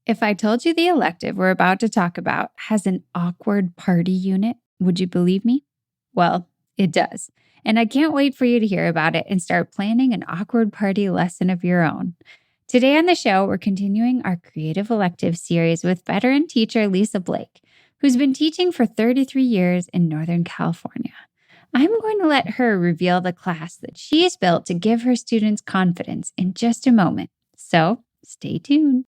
If I told you the elective we're about to talk about has an awkward party unit, would you believe me? Well, it does. And I can't wait for you to hear about it and start planning an awkward party lesson of your own. Today on the show, we're continuing our creative elective series with veteran teacher Lisa Blake, who's been teaching for 33 years in Northern California. I'm going to let her reveal the class that she's built to give her students confidence in just a moment. So stay tuned.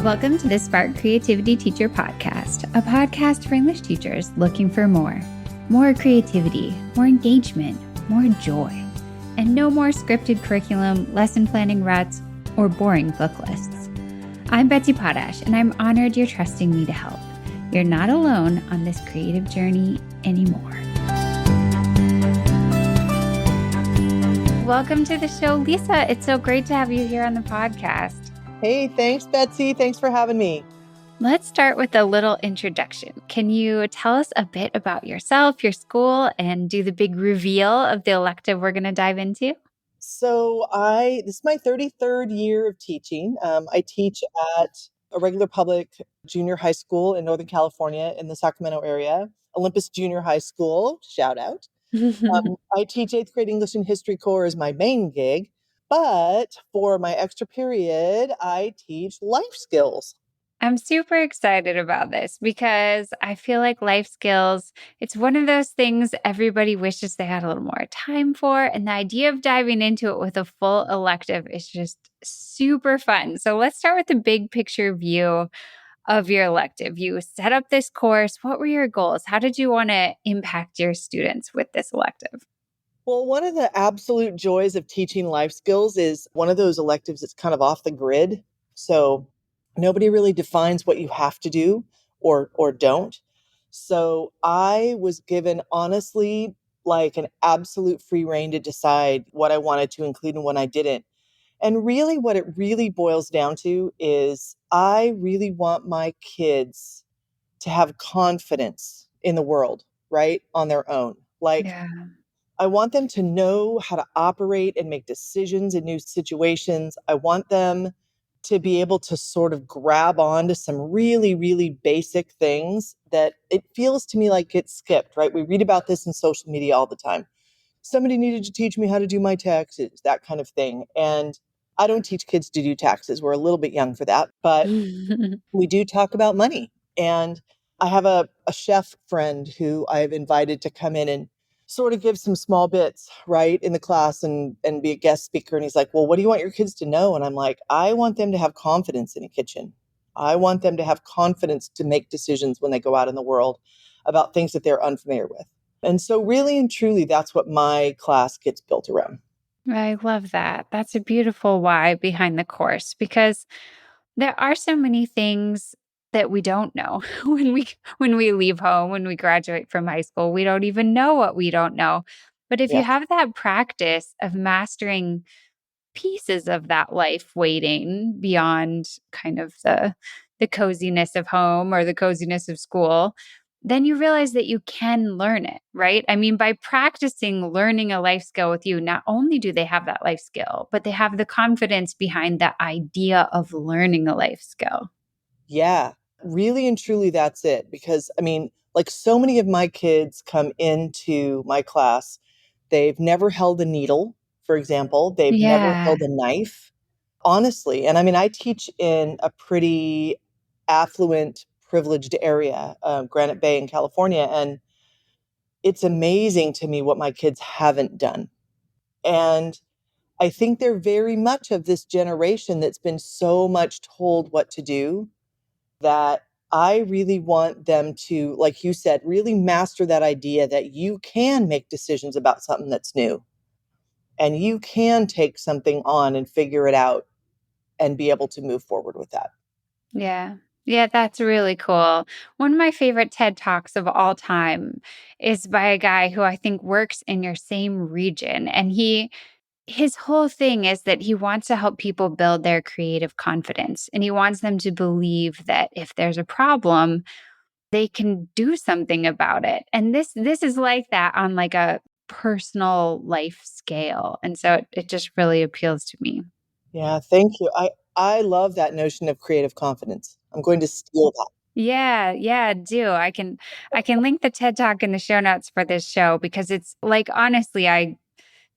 Welcome to the Spark Creativity Teacher Podcast, a podcast for English teachers looking for more. More creativity, more engagement, more joy, and no more scripted curriculum, lesson planning ruts, or boring book lists. I'm Betsy Potash, and I'm honored you're trusting me to help. You're not alone on this creative journey anymore. Welcome to the show, Lisa. It's so great to have you here on the podcast. Hey, thanks, Betsy. Thanks for having me. Let's start with a little introduction. Can you tell us a bit about yourself, your school, and do the big reveal of the elective we're going to dive into? So this is my 33rd year of teaching. I teach at a regular public junior high school in Northern California in the Sacramento area, Olympus Junior High School, shout out. I teach 8th grade English and History core as my main gig, but for my extra period, I teach life skills. I'm super excited about this because I feel like life skills, it's one of those things everybody wishes they had a little more time for. And the idea of diving into it with a full elective is just super fun. So let's start with the big picture view of your elective. You set up this course. What were your goals? How did you want to impact your students with this elective? Well, one of the absolute joys of teaching life skills is one of those electives that's kind of off the grid. So nobody really defines what you have to do or don't. So I was given, honestly, like an absolute free rein to decide what I wanted to include and what I didn't. And really, what it really boils down to is I really want my kids to have confidence in the world, right? On their own. Like, Yeah. I want them to know how to operate and make decisions in new situations. I want them to be able to sort of grab on to some really, really basic things that it feels to me like it's skipped, right? We read about this in social media all the time. Somebody needed to teach me how to do my taxes, that kind of thing. And I don't teach kids to do taxes. We're a little bit young for that, but we do talk about money. And I have a chef friend who I've invited to come in and sort of give some small bits, right, in the class and be a guest speaker. And he's like, well, what do you want your kids to know? And I'm like, I want them to have confidence in a kitchen. I want them to have confidence to make decisions when they go out in the world about things that they're unfamiliar with. And so really and truly, that's what my class gets built around. I love that. That's a beautiful why behind the course because there are so many things that we don't know when we leave home, when we graduate from high school. We don't even know what we don't know. But if you Yeah. have that practice of mastering pieces of that life waiting beyond kind of the coziness of home or the coziness of school, then you realize that you can learn it, right? I mean, by practicing learning a life skill with you, not only do they have that life skill, but they have the confidence behind the idea of learning a life skill. Yeah, really and truly, that's it. Because, I mean, like so many of my kids come into my class, they've never held a needle, for example, they've never Yeah. held a knife, honestly. And I mean, I teach in a pretty affluent, privileged area, Granite Bay in California. And it's amazing to me what my kids haven't done. And I think they're very much of this generation that's been so much told what to do that I really want them to, like you said, really master that idea that you can make decisions about something that's new and you can take something on and figure it out and be able to move forward with that. Yeah. Yeah, that's really cool. One of my favorite TED Talks of all time is by a guy who I think works in your same region. And his whole thing is that he wants to help people build their creative confidence. And he wants them to believe that if there's a problem, they can do something about it. And this is like that on like a personal life scale. And so it just really appeals to me. Yeah, thank you. I love that notion of creative confidence. I'm going to steal that. Yeah, yeah, do. I can link the TED Talk in the show notes for this show because it's like honestly, I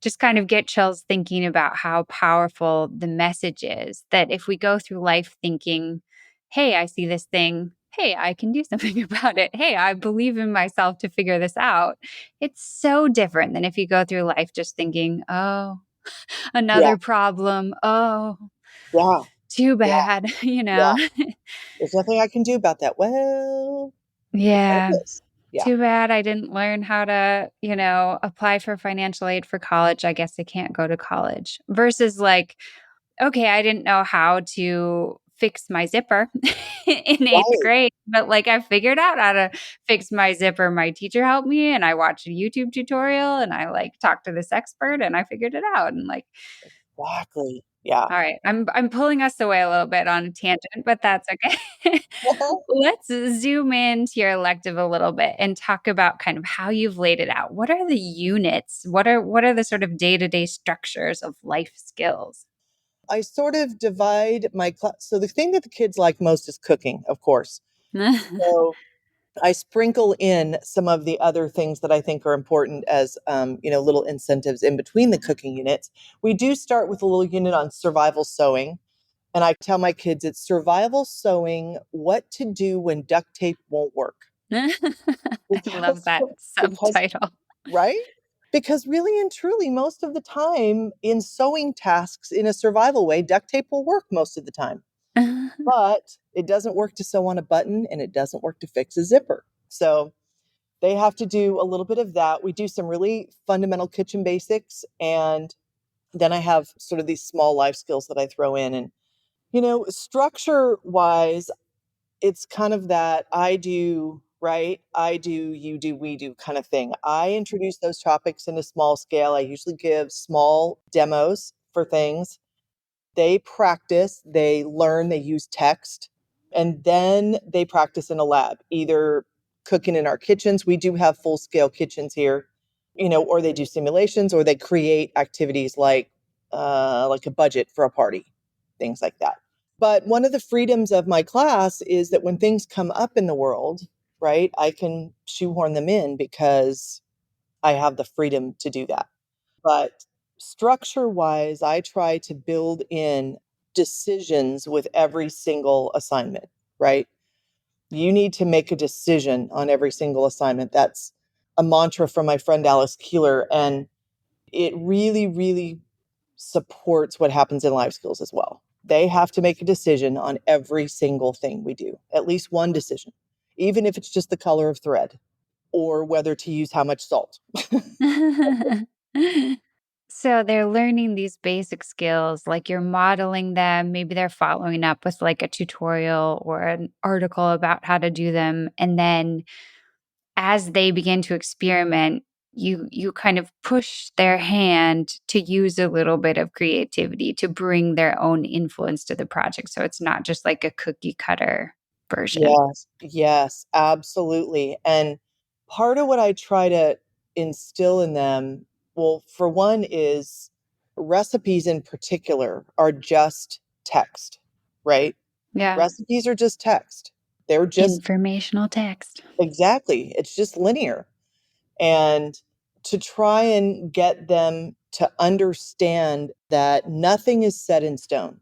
just kind of get chills thinking about how powerful the message is that if we go through life thinking, "Hey, I see this thing. Hey, I can do something about it. Hey, I believe in myself to figure this out." It's so different than if you go through life just thinking, "Oh, Yeah, another problem. Oh, yeah, too yeah, bad," you yeah. know? There's nothing I can do about that. Well, there Yeah. is. Yeah, Too bad I didn't learn how to, apply for financial aid for college. I guess I can't go to college. Versus like, okay, I didn't know how to fix my zipper in 8th right. grade, but like I figured out how to fix my zipper. My teacher helped me and I watched a YouTube tutorial and I like talked to this expert and I figured it out and like Exactly. Yeah. all right, I'm pulling us away a little bit on a tangent, but that's okay. Let's zoom into your elective a little bit and talk about kind of how you've laid it out. What are the units? What are the sort of day-to-day structures of life skills? I sort of divide my class. So the thing that the kids like most is cooking, of course. So I sprinkle in some of the other things that I think are important as little incentives in between the cooking units. We do start with a little unit on survival sewing. And I tell my kids it's survival sewing, what to do when duct tape won't work. I love Because, that because, subtitle. right? Because really and truly, most of the time in sewing tasks in a survival way, duct tape will work most of the time. But it doesn't work to sew on a button and it doesn't work to fix a zipper. So they have to do a little bit of that. We do some really fundamental kitchen basics. And then I have sort of these small life skills that I throw in. And, structure wise, it's kind of that I do, right? I do, you do, we do kind of thing. I introduce those topics in a small scale. I usually give small demos for things. They practice, they learn, they use text, and then they practice in a lab, either cooking in our kitchens. We do have full scale kitchens here, or they do simulations, or they create activities like a budget for a party, things like that. But one of the freedoms of my class is that when things come up in the world, right, I can shoehorn them in because I have the freedom to do that. But structure wise, I try to build in decisions with every single assignment, right? You need to make a decision on every single assignment. That's a mantra from my friend Alice Keeler. And it really, really supports what happens in life skills as well. They have to make a decision on every single thing we do, at least one decision, even if it's just the color of thread or whether to use how much salt. So they're learning these basic skills, like you're modeling them. Maybe they're following up with like a tutorial or an article about how to do them. And then as they begin to experiment, you kind of push their hand to use a little bit of creativity to bring their own influence to the project. So it's not just like a cookie cutter version. Yes, yes, absolutely. And part of what I try to instill in them, well, for one, is recipes in particular are just text, right? Yeah. Recipes are just text. They're just Informational text. exactly, it's just linear. And to try and get them to understand that nothing is set in stone.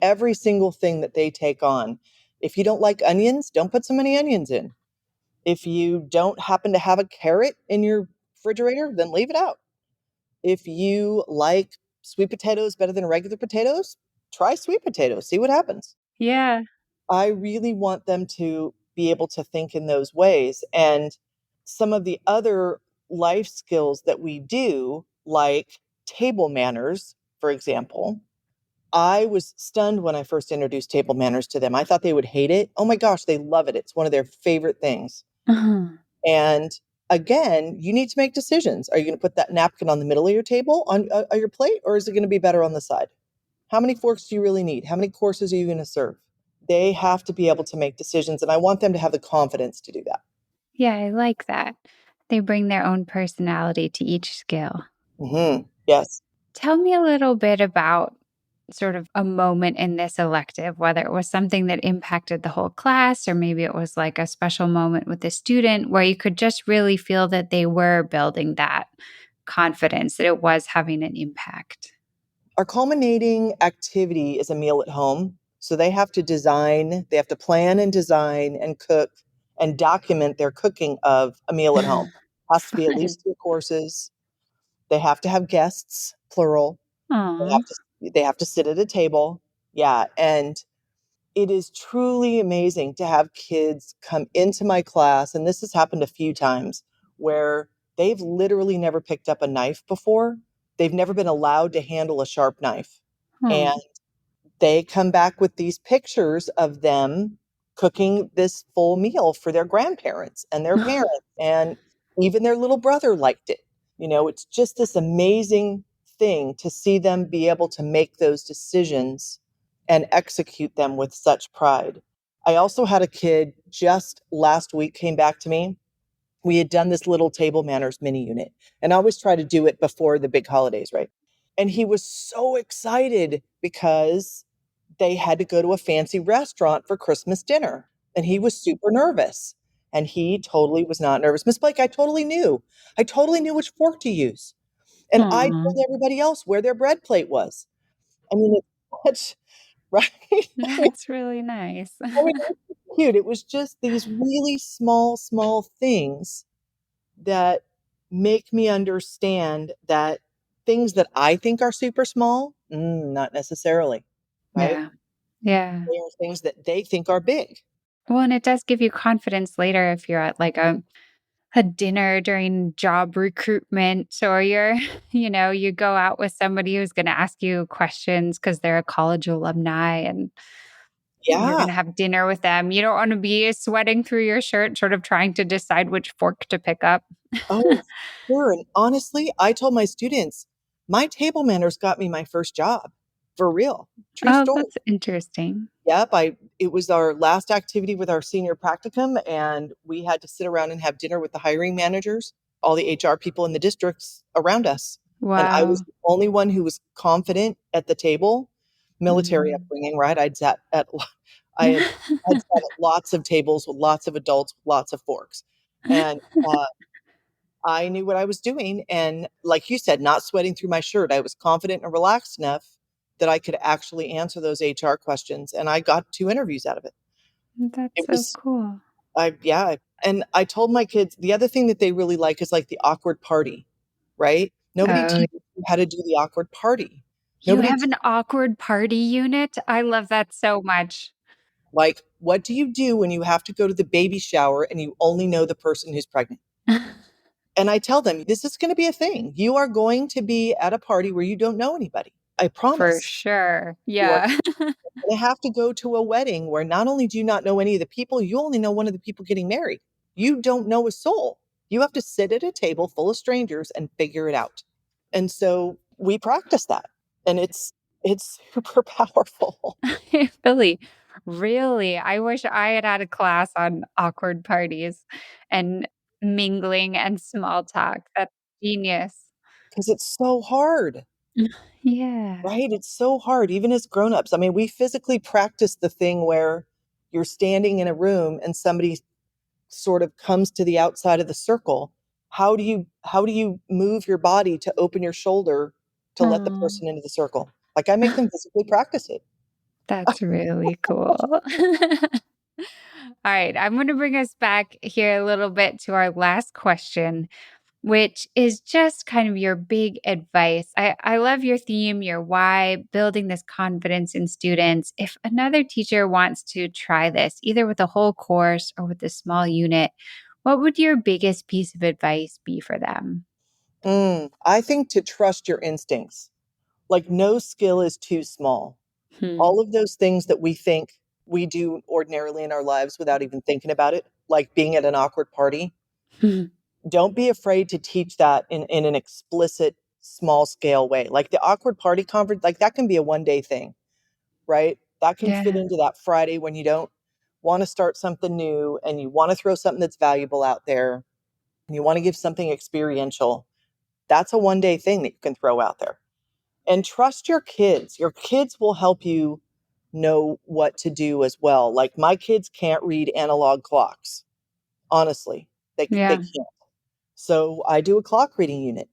Every single thing that they take on. If you don't like onions, don't put so many onions in. If you don't happen to have a carrot in your refrigerator, then leave it out. If you like sweet potatoes better than regular potatoes, try sweet potatoes, see what happens. Yeah. I really want them to be able to think in those ways. And some of the other life skills that we do, like table manners, for example, I was stunned when I first introduced table manners to them. I thought they would hate it. Oh my gosh, they love it. It's one of their favorite things. Uh-huh. And again, you need to make decisions. Are you going to put that napkin on the middle of your table on your plate, or is it going to be better on the side? How many forks do you really need? How many courses are you going to serve? They have to be able to make decisions, and I want them to have the confidence to do that. Yeah, I like that. They bring their own personality to each skill. Hmm. Yes. Tell me a little bit about sort of a moment in this elective, whether it was something that impacted the whole class or maybe it was like a special moment with a student where you could just really feel that they were building that confidence, that it was having an impact? Our culminating activity is a meal at home. So they have to plan and design and cook and document their cooking of a meal at home. Has to be at Fun. least 2 courses. They have to have guests, plural. Aw. They have to sit at a table. Yeah, and it is truly amazing to have kids come into my class, and this has happened a few times, where they've literally never picked up a knife before. They've never been allowed to handle a sharp knife. Oh. And they come back with these pictures of them cooking this full meal for their grandparents and their parents, and even their little brother liked it. It's just this amazing thing to see them be able to make those decisions and execute them with such pride. I also had a kid just last week came back to me. We had done this little table manners mini unit, and I always try to do it before the big holidays, right? And he was so excited because they had to go to a fancy restaurant for Christmas dinner, and he was super nervous. And he totally was not nervous. Miss Blake, I totally knew. I totally knew which fork to use. And I Aw. told everybody else where their bread plate was. I mean, it's right? That's really nice. I mean, it was cute. It was just these really small, small things that make me understand that things that I think are super small, not necessarily, right? Yeah. Yeah. They are things that they think are big. Well, and it does give you confidence later if you're at like a dinner during job recruitment or you're, you go out with somebody who's going to ask you questions because they're a college alumni and you're Yeah. going to have dinner with them. You don't want to be sweating through your shirt, sort of trying to decide which fork to pick up. Oh, sure. And honestly, I told my students, my table manners got me my first job for real. True Oh, story. that's interesting. Yep, it was our last activity with our senior practicum, and we had to sit around and have dinner with the hiring managers, all the HR people in the districts around us. And I was Wow. the only one who was confident at the table. Military Mm. upbringing, right? I had sat at lots of tables with lots of adults with lots of forks. And I knew what I was doing. And like you said, not sweating through my shirt. I was confident and relaxed enough that I could actually answer those HR questions. And I got 2 interviews out of it. That's It so was, cool. yeah. And I told my kids the other thing that they really like is like the awkward party, right? Nobody Oh, teaches you how to do the awkward party. you Nobody, have an awkward party unit? I love that so much. like, what do you do when you have to go to the baby shower and you only know the person who's pregnant? And I tell them, this is going to be a thing. You are going to be at a party where you don't know anybody. I For promise. sure. You are Yeah. going to have to go to a wedding where not only do you not know any of the people, you only know one of the people getting married. You don't know a soul. You have to sit at a table full of strangers and figure it out. And so we practice that. And it's super powerful. Really, really. I wish I had had a class on awkward parties and mingling and small talk. That's genius. Because it's so hard, Yeah. right? It's so hard, even as grown-ups. I mean, we physically practice the thing where you're standing in a room and somebody sort of comes to the outside of the circle. How do you move your body to open your shoulder to let the Oh, person into the circle? Like, I make them physically practice it. that's really cool. All right, I'm going to bring us back here a little bit to our last question, which is just kind of your big advice. I love your theme, your why, building this confidence in students. If another teacher wants to try this, either with a whole course or with a small unit, what would your biggest piece of advice be for them? I think to trust your instincts. Like, no skill is too small. Hmm. All of those things that we think we do ordinarily in our lives without even thinking about it, like being at an awkward party, don't be afraid to teach that in an explicit, small scale way. Like the awkward party conference, like that can be a 1 day thing, right? That can fit Yeah. into that Friday when you don't want to start something new and you want to throw something that's valuable out there and you want to give something experiential. That's a 1 day thing that you can throw out there. And trust your kids. Your kids will help you know what to do as well. Like my kids can't read analog clocks. Honestly, they Yeah. can't. So I do a clock reading unit.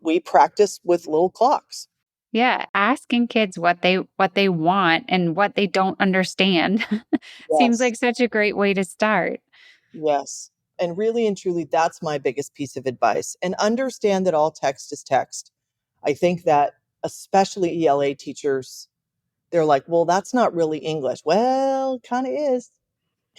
We practice with little clocks. Yeah, asking kids what they want and what they don't understand seems Yes. like such a great way to start. Yes. And really and truly, that's my biggest piece of advice. And understand that all text is text. I think that especially ELA teachers, they're like, well, that's not really English. Well, kind of is.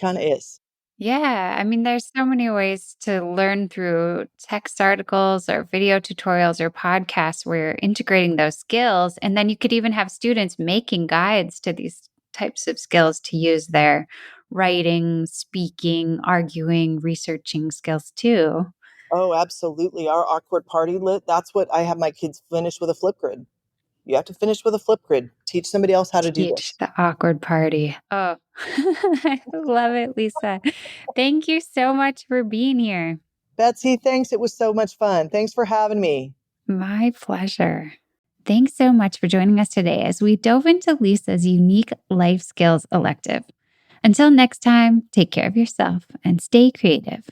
Kind of is. Yeah, I mean, there's so many ways to learn through text articles or video tutorials or podcasts where you're integrating those skills. And then you could even have students making guides to these types of skills to use their writing, speaking, arguing, researching skills too. Oh, absolutely. Our awkward party lit, that's what I have my kids finish with a flip grid. You have to finish with a flip grid. Teach somebody else how to do Teach this. the awkward party. Oh, I love it, Lisa. Thank you so much for being here. Betsy, thanks. It was so much fun. Thanks for having me. My pleasure. Thanks so much for joining us today as we dove into Lisa's unique life skills elective. Until next time, take care of yourself and stay creative.